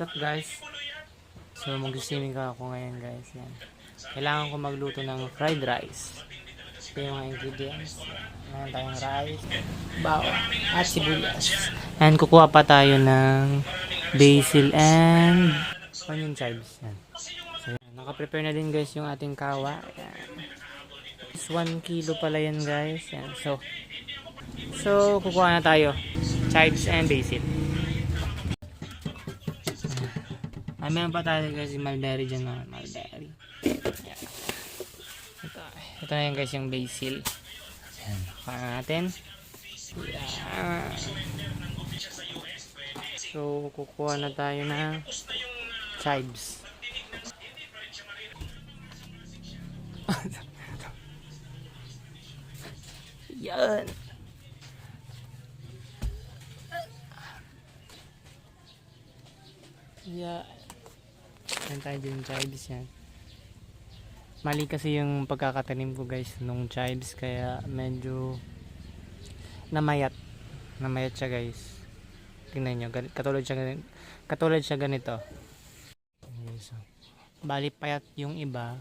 What's up guys? So mag-swimming ka ako ngayon guys. Yan. Kailangan ko magluto ng fried rice. Ito yung mga ingredients. Meron tayong rice, bawang, at sibuyas. And kukuha pa tayo ng basil and onion chives. Yan. So yan. Naka-prepare na din guys yung ating kawa. Yan. 1 kilo pala yan guys. Yan. So kukuha na tayo. Chives and basil. Meron pa tayo guys yung mulberry dyan na mulberry. Yeah. Ito na yan guys yung basil. Yan. Kuha natin. Yeah. So kukuha na tayo ng chives. Yan. Yeah. Yan tayo din chives yan. Mali kasi yung pagkakatanim ko guys nung chives kaya medyo namayat siya guys. Tingnan nyo, katulad siya ganito. Okay, so, bali payat yung iba,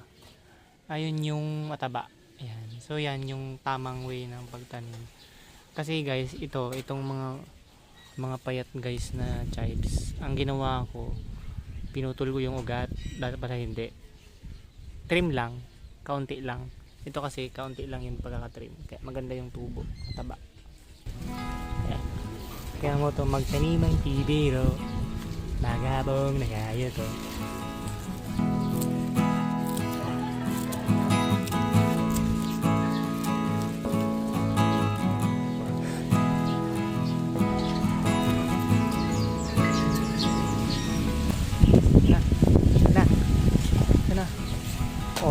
ayun yung mataba. Yan. So yan yung tamang way ng pagtanim. Kasi guys itong mga payat guys na chives, ang ginawa ko, pinutol ko yung ugat para hindi. Trim lang, kaunti lang. Ito kasi kaunti lang yung pagkakatrim. Kaya maganda yung tubo, mataba. Kaya mo to magtanim ang tibiro. Magabong na kaya to.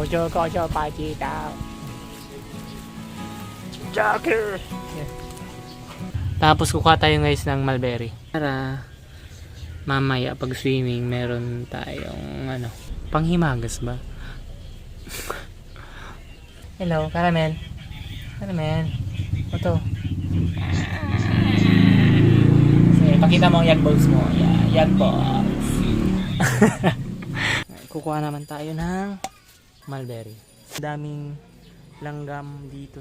Ojo pakita. Joker. Yeah. Tapos kukuha tayo guys ng mulberry. Para mamaya pag swimming meron tayong panghimagas ba? Hello, caramel. Caramel. Ito. Sige, pakita mo ang yag balls mo. Yeah, yag balls. Kukuha naman tayo ng mulberry. Daming langgam dito.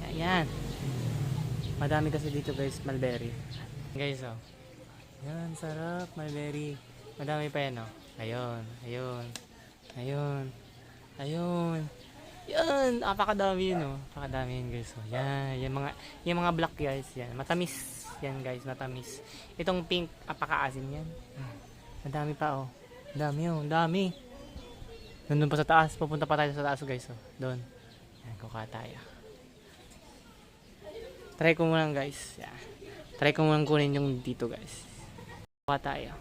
Ayan. Madami kasi dito guys, mulberry. Guys, oh. Yan, sarap, mulberry. Madami pa yan, oh. Ayun, ayun. Ayun. Ayun. Yan, napakadami yun, oh. Napakadami yun guys, oh. Yan, yung mga black guys, yan. Matamis. Yan guys, matamis. Itong pink, apakaasim yan. Madami pa, oh. Dami, oh. Dami. Nandun pa sa taas. Pupunta pa tayo sa taas guys, oh. Doon. Yan, kukuha tayo. Try ko muna guys. Yeah. Try ko muna kunin yung dito guys. Kuha tayo.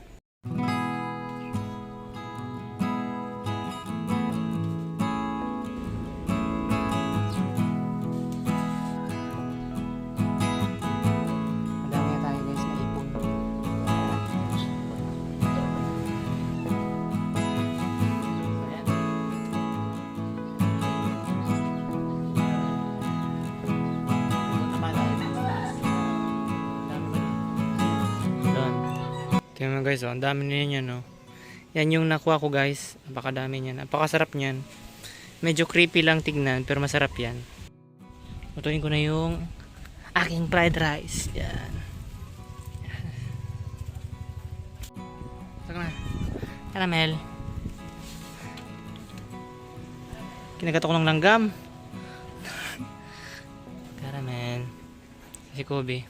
Madami na tayo guys na ipon. Tingnan mo guys, oh, ang dami niyan, no. Yan yung nakuha ko guys. Napakadami niyan. Napakasarap niyan. Medyo creepy lang tignan, pero masarap yan. Lutuin ko na yung aking fried rice. Yan. Saka na. Caramel. Kinagato ko ng langgam. Caramel. Si Kobe.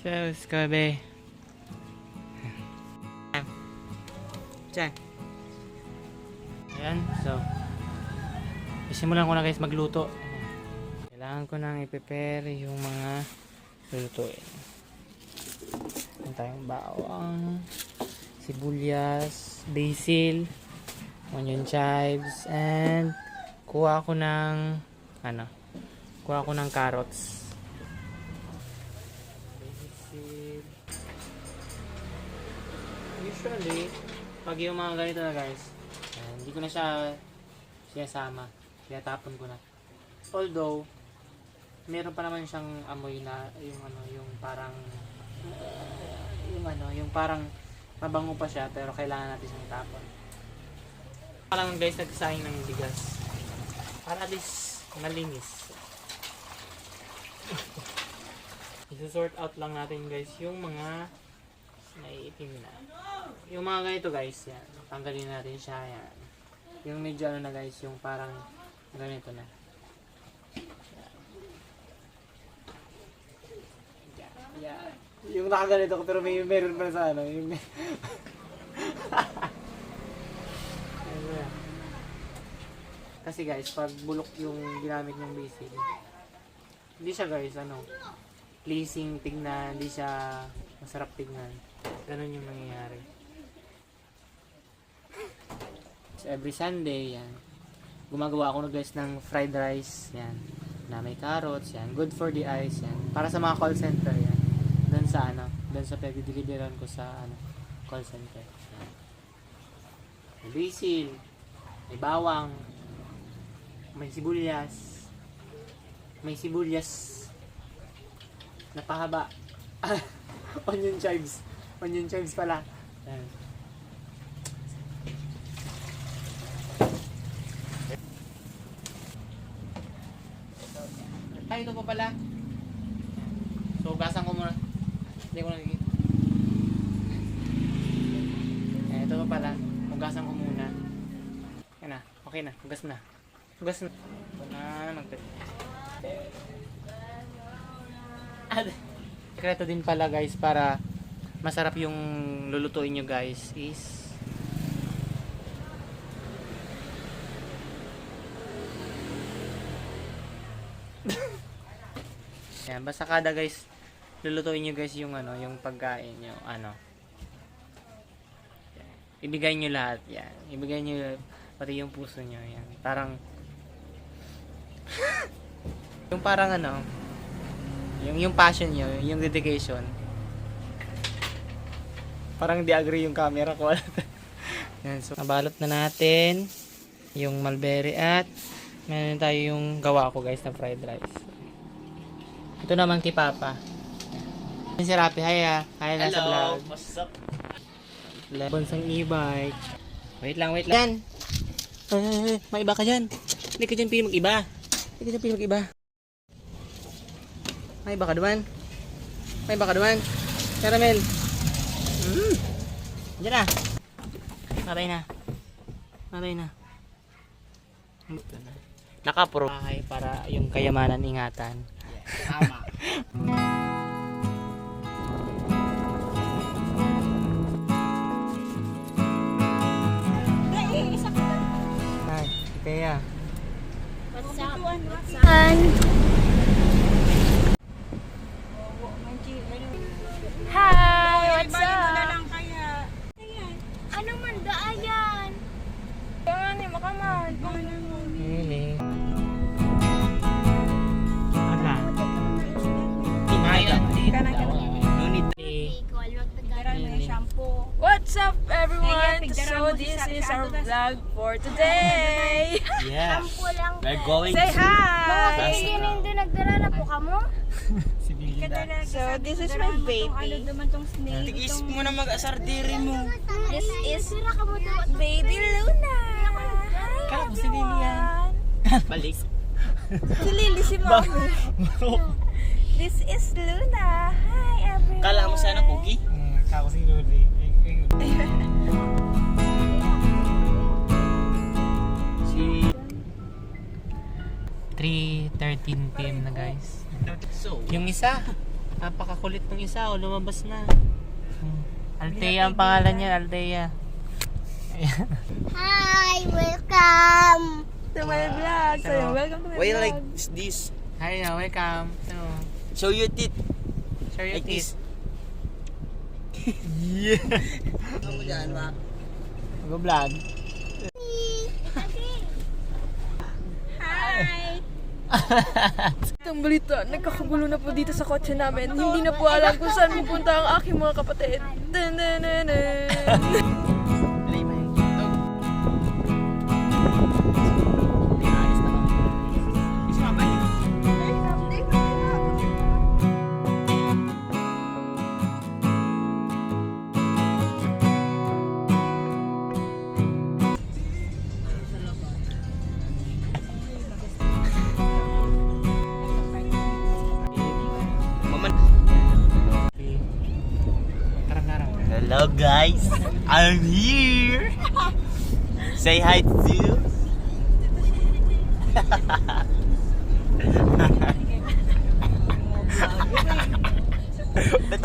Si Kobe. Check. Ayan, so isimulan ko na guys magluto. Kailangan ko nang i-prepare yung mga lulutuin. Meron tayong bawang, sibuyas, basil, onion chives, and kuha ko ng carrots. Basil. Usually pag yung mga ganito na guys, hindi ko na siya sinasama. Tinatapon ko na. Although, meron pa naman siyang amoy na yung parang yung parang mabango pa siya pero kailangan natin siyang tapon. Parang guys, nagsayang ng bigas. Para at least malinis. I-sort out lang natin guys yung mga naiitim na. Yung mga ganito guys, yan. Tanggalin natin siya, yan. Yung medyo ano na guys, yung parang ganito na. Yan. Yung nakaganito ko pero meron pa sa ano. Yung kasi guys, pag bulok yung ginamit ng basil, hindi siya guys, ano, pleasing tignan, hindi siya masarap tignan. Ganun yung nangyayari. So, every Sunday, yan, gumagawa ako guys ng fried rice, yan, na may carrots, yan, good for the eyes, yan, para sa mga call center, yan, doon sa ano, doon sa pag-deliveran ko sa ano, call center. Yan. May basil, may bawang, may sibuyas na pahaba. Onion chives pala. Yan. Ay, ito pa pala. So, hugasan ko muna. Hindi ko nakikita. Ito pa pala. Hugasan ko muna. Yan na. Okay na. Hugas na. Ito na. Sekreto din pala guys para masarap yung lulutuin nyo guys is yan, basta kada guys lulutuin nyo guys yung ano, yung pagkain nyo, ano, ibigay nyo lahat yan, ibigay nyo pati yung puso nyo yan, parang yung parang ano, yung passion nyo, yung dedication, parang di agree yung camera ko. Yan, so nabalot na natin yung mulberry at meron tayo yung gawa ko guys na fried rice. Ito naman kay Papa. Si Rapi, hi nasa vlog. What's up? Bonsang e-bike. Wait lang. Yan. May iba ka dyan. Hindi ka dyan pili mag-iba. May iba ka duman. Caramel. Diyan na. Mabay na. Nakapuro. Bahay para yung kayamanan ingatan. Tama. Hi, Pea. What's up? Hi! What's up? Ano man daayan? Pangan ni makaman. Hili. Aga. Timaya. What's up everyone? So this is our vlog for today. Yeah. We're going Say to hi! Hindi nagdala na po ka mo? So this is my baby. Tigis mo na mag-asar diri mo. This is baby Luna. Hi Kala ko si Lily yan. everyone. Balik. Si Lily si Mami. This is Luna. Hi everyone. Kala mo sana Pugi? Kako si Luli. Si 3:13 PM na guys. So, Yung isa, napakakulit ng isa, lumabas na. Althea ang pangalan niya, Althea. Hi! Welcome! To my vlog. So welcome to my why vlog. like this? Hi na, welcome. So, Show your teeth. share your Like this. teeth. Yeah. Ano mo dyan, ma? Mag-vlog. Hi! Itong balita, nagkakagulo na po dito sa kotse namin. Hindi na po alam kung saan pupunta ang aking mga kapatid. Play mo yun. Hello guys, I'm here. Say hi to you.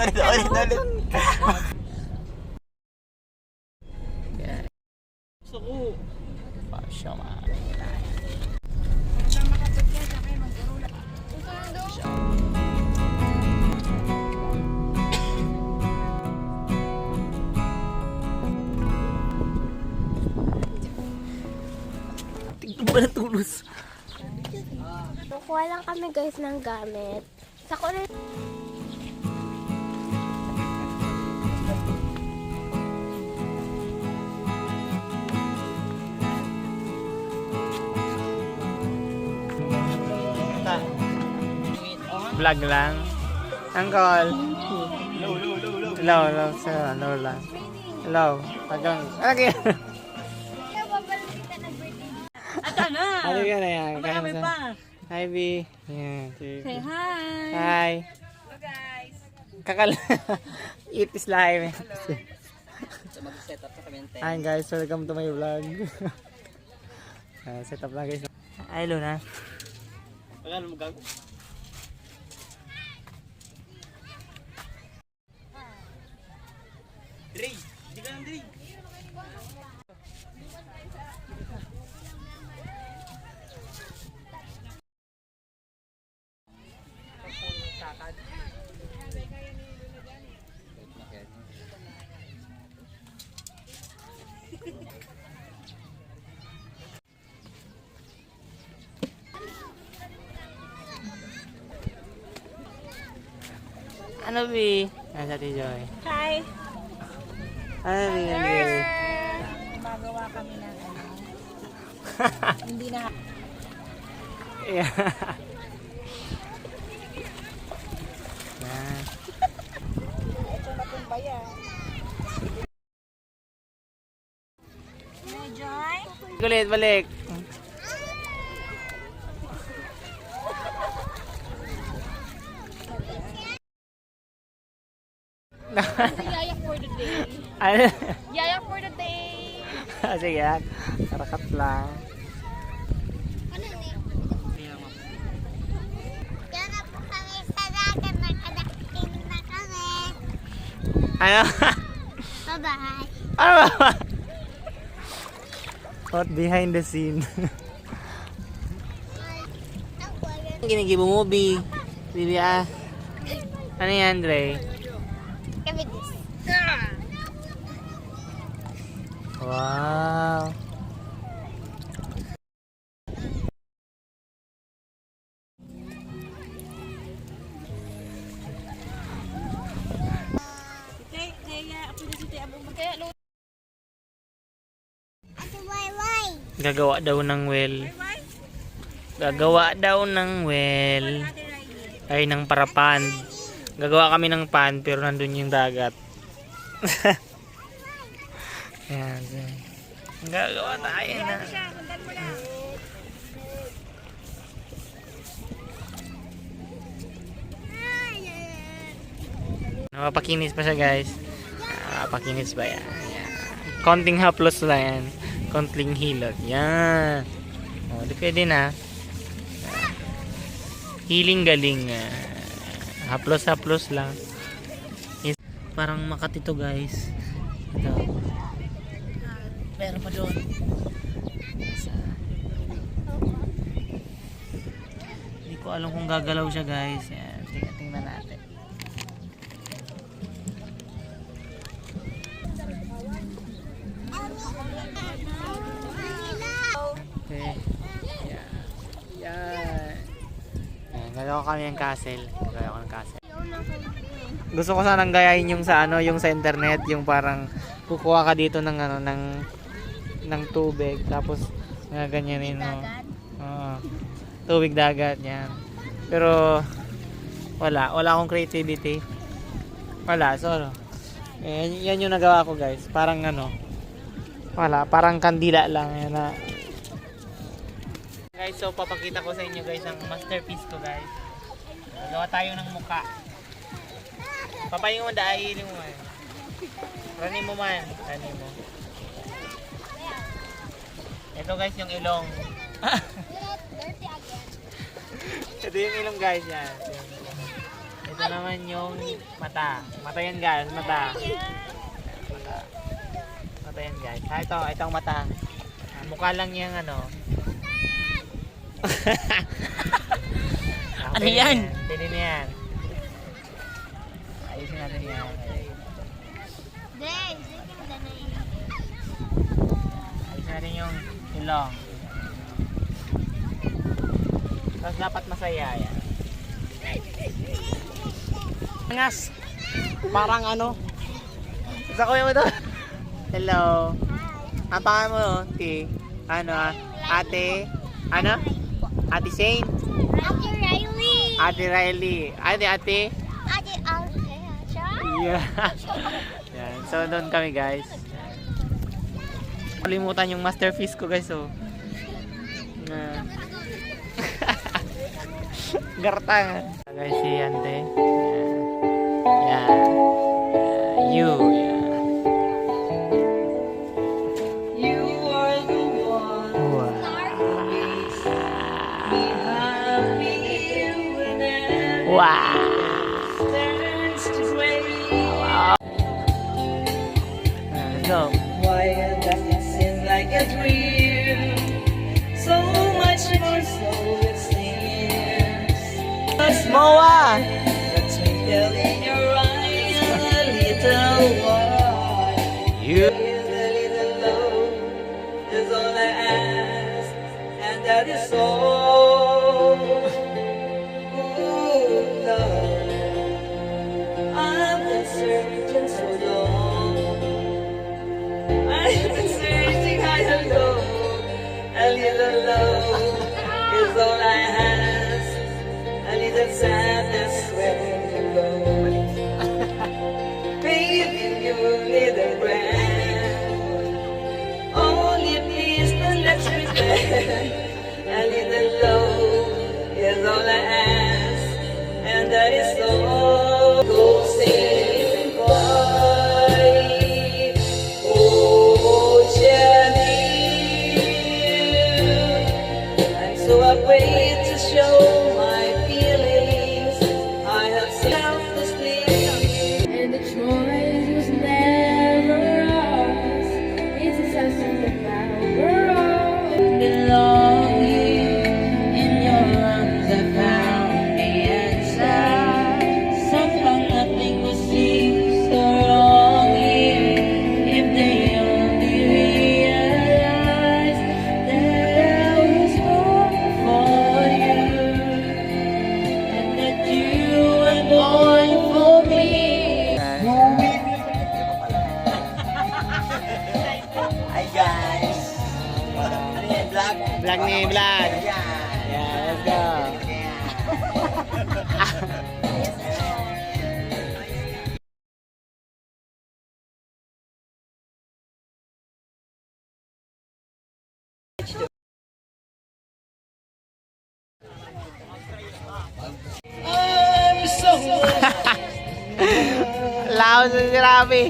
ulit. Gusto ko. Pasya man. Tignan ba ng tulos? Kukuha lang kami guys ng gamit. Sa kulit. Vlog lang. Uncle. Hello, sir. Hello lang. Hello. Tagang. Okay. Ano yan na yan? Kami pa. Hi, B. Yan. Say Hi! hi. Hello guys! Kakal. It is live. So mag-set up na kami ng tent. Hi guys, welcome to my vlog. Set up lang guys. Hi Luna. Wala mo gago. Dre, di ka lang Dre. Ano B? Nasa ti Joy. Hi! Ano B? Magawa kami ng ano. Hindi na. Yeah. Yan. Ito na pong bayan. Joy? Ulit, balik. Yayak for the day. Ano? Yayak for the day. Sige, karakat lang. Diyan na po kami sa dagat. Nakadating na kami. Ano? Bye-bye. Ano ba? What behind the scene? Ginigibo mo, B. Bibi, ah. Ano yan, Dre? Kami this. Wow. Ate Wayway. Gagawa daw ng well. Gagawa daw ng well. Ay, ng parapan. Gagawa kami ng pan pero nandun yung dagat. Ayan. Gagawa tayo na. Napapakinis pa siya guys. Napapakinis ba yan? Ayan. Konting haplos lang yan. Konting hilot. Yan. O, di pwede na. Hiling galing. Haplos lang. Yes. Parang makatito guys. Ito. Meron pa doon. Hindi ko alam kung gagalaw siya guys. Yan. Tingnan natin. Okay. Yan. Yan. Gagawa kami ng castle. Gagawa ko ng castle. Gusto ko sanang gayahin yung sa ano, yung sa internet, yung parang kukuha ka dito ng ano ng tubig tapos ganyanin mo. Oo. Tubig dagat yan. Pero wala akong creativity. Wala, so yan yung nagawa ko guys. Parang ano, parang kandila lang yan na. Guys, so papakita ko sa inyo guys ang masterpiece ko guys. Gagawa tayo ng muka. Papayong mo dahil mo eh. Ranin mo man. Ranin mo. Ito guys yung ilong. Ito yung ilong guys yan. Ito naman yung mata. Mata yan guys. Mata. Mata. Mata yan guys. Ha, ito ang mata. Mukha lang yung ano. Ano yan? Pinin na yan. Ayusin natin yan. Ayusin natin yung ilong. Tapos dapat masaya yan. Angas. Parang ano. Isa ko yung ito. Hello. Ang pangalan mo, Ti? Ano Ate? Ano? Ate Shane? Ate Riley! Ate Riley. Ate? Ate Altea. Yeah. Yan. So, doon kami guys. Kalimutan yung masterpiece ko guys. So. Gartang. Guys, si Ante. Yan. You. Yan. Wow. Let's go. Why does it seem like a dream? So much more so it seems. Moa! The twinkle in your eyes, a little while. You. Is a little love is all I ask, and that is all. Ooh, love, I've been searching so long. I've been searching high and low. A little love is all I ask. A little sadness when you go. Baby, you need a friend. Only please don't let's pretend. A little love is all I ask, and that is all. Go say goodbye. Oh, Jenny, I'm so afraid to show my feelings. I have self-esteem. And the choice was never ours. It's a sense of the power of Belonging in your arms, I found the answer. Somehow nothing would seem so wrong here if they only realized that I was born for you and that you were born for me. Hi guys! Ano yan, vlog? Vlog ni Vlog. Yeah, let's go. I'm so Loud si Rabi.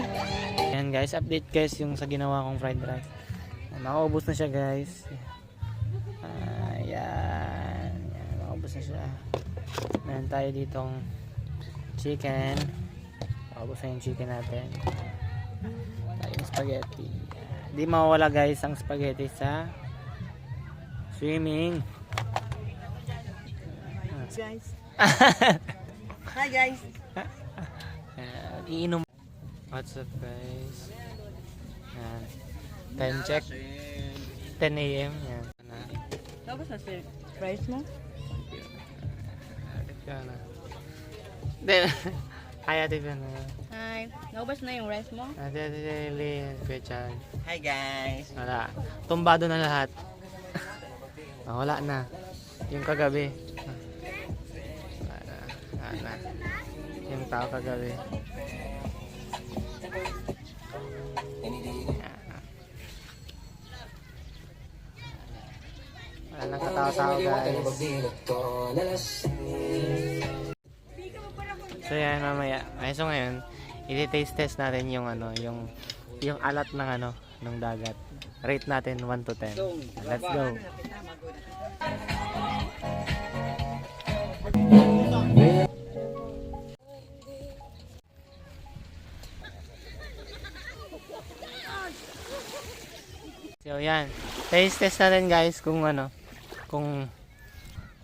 Yan guys, update guys yung sa ginawa kong fried rice. Makaubos na siya guys. Yan. Makaubos na siya. Meron tayo ditong chicken. Makaubos na yung chicken natin. Tayo yung spaghetti. Di mawawala guys ang spaghetti sa swimming. guys. Hi guys. Iinom. What's up guys? Yan. Time check. 10 a.m. Yan. Tapos na si rice mo? Atit ka na. Then, hi atit ka na. Hi. Naubos na yung rice mo? Atit Kuya Chan. Hi guys. Wala. Tumbado na lahat. Wala na. Yung kagabi. Wala na. Yung tao kagabi. Wala nang katao-tao guys. So yan mamaya. Ay, so ngayon, i-taste test natin yung ano, yung alat ng ano, ng dagat. Rate natin 1 to 10. Let's go. So yan. Taste test natin guys kung ano, kung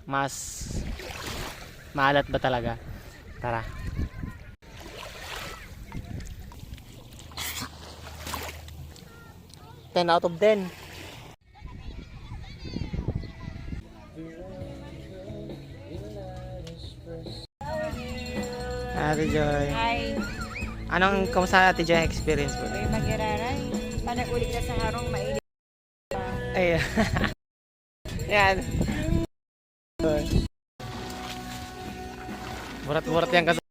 mas maalat ba talaga. Tara. 10 out of 10. Ate Joy. Ay, Anong kamusta Ate Joy experience mo? may magiraray. Panag-ulit ka sa harong mainit. Ay. Yan. Burat-burat yan kasi.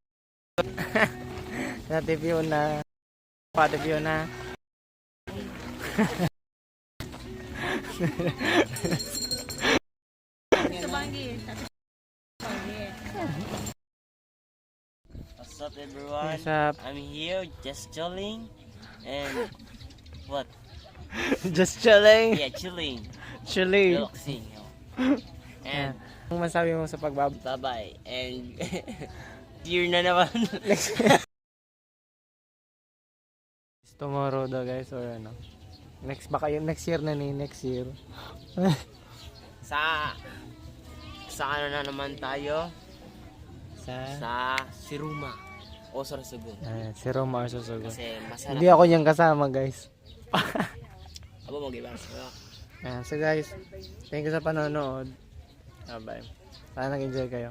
Ate Fiona. Ate Fiona. Sa banggi. What's up, everyone? What's up? I'm here just chilling and what? Just chilling. Yeah, chilling, Chilling. relaxing. And And anong masabi mo sa pagbab? bye bye. And year na naman. Tomorrow daw guys or ano? Next baka yung next year na ni next year. sa ano na naman tayo? Sa Sa Siruma o Sorsogon. si Roma or Susugo. Kasi masarap. Hindi ako niyang kasama guys. Abo mo gibas. So guys, thank you sa panonood. Bye. Sana nag-enjoy kayo.